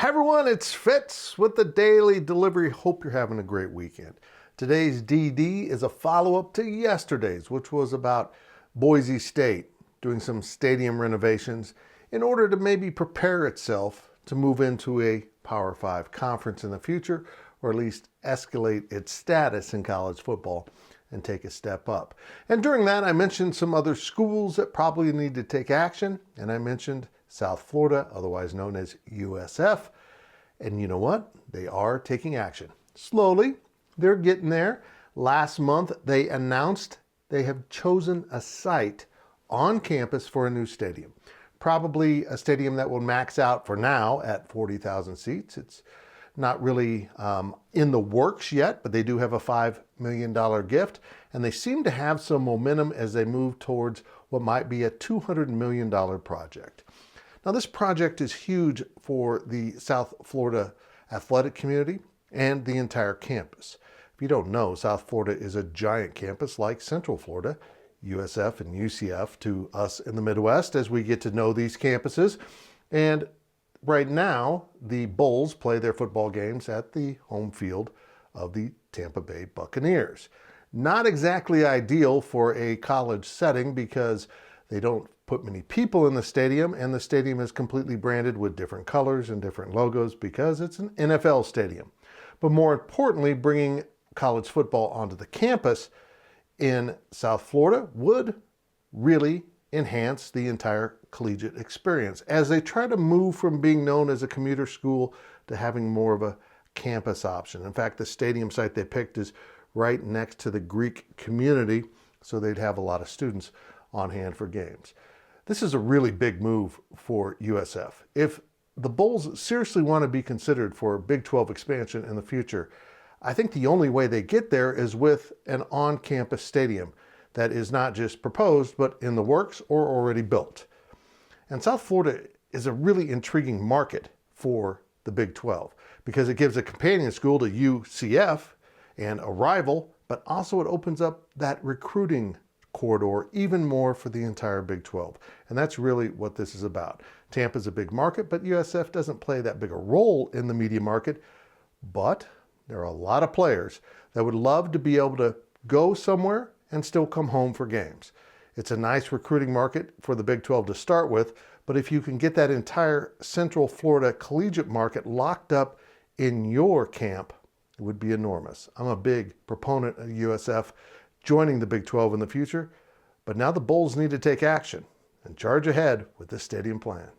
Hey everyone, it's Fitz with the Daily Delivery. Hope you're having a great weekend. Today's DD is a follow-up to yesterday's, which was about Boise State doing some stadium renovations in order to maybe prepare itself to move into a Power 5 conference in the future, or at least escalate its status in college football and take a step up. And during that, I mentioned some other schools that probably need to take action, and I mentioned South Florida, otherwise known as USF. And you know what? They are taking action. Slowly, they're getting there. Last month, they announced they have chosen a site on campus for a new stadium. Probably a stadium that will max out for now at 40,000 seats. It's not really in the works yet, but they do have a $5 million gift, and they seem to have some momentum as they move towards what might be a $200 million project. Now, this project is huge for the South Florida athletic community and the entire campus. If you don't know, South Florida is a giant campus like Central Florida, USF and UCF to us in the Midwest as we get to know these campuses. And right now, the Bulls play their football games at the home field of the Tampa Bay Buccaneers. Not exactly ideal for a college setting because they don't put many people in the stadium, and the stadium is completely branded with different colors and different logos because it's an NFL stadium. But more importantly, bringing college football onto the campus in South Florida would really enhance the entire collegiate experience as they try to move from being known as a commuter school to having more of a campus option. In fact, the stadium site they picked is right next to the Greek community, so they'd have a lot of students on hand for games. This is a really big move for USF. If the Bulls seriously want to be considered for Big 12 expansion in the future, I think the only way they get there is with an on-campus stadium that is not just proposed, but in the works or already built. And South Florida is a really intriguing market for the Big 12 because it gives a companion school to UCF and a rival, but also it opens up that recruiting corridor even more for the entire Big 12. And that's really what this is about. Tampa's a big market, but USF doesn't play that big a role in the media market. But there are a lot of players that would love to be able to go somewhere and still come home for games. It's a nice recruiting market for the Big 12 to start with, but if you can get that entire Central Florida collegiate market locked up in your camp, it would be enormous. I'm a big proponent of USF joining the Big 12 in the future, but now the Bulls need to take action and charge ahead with this stadium plan.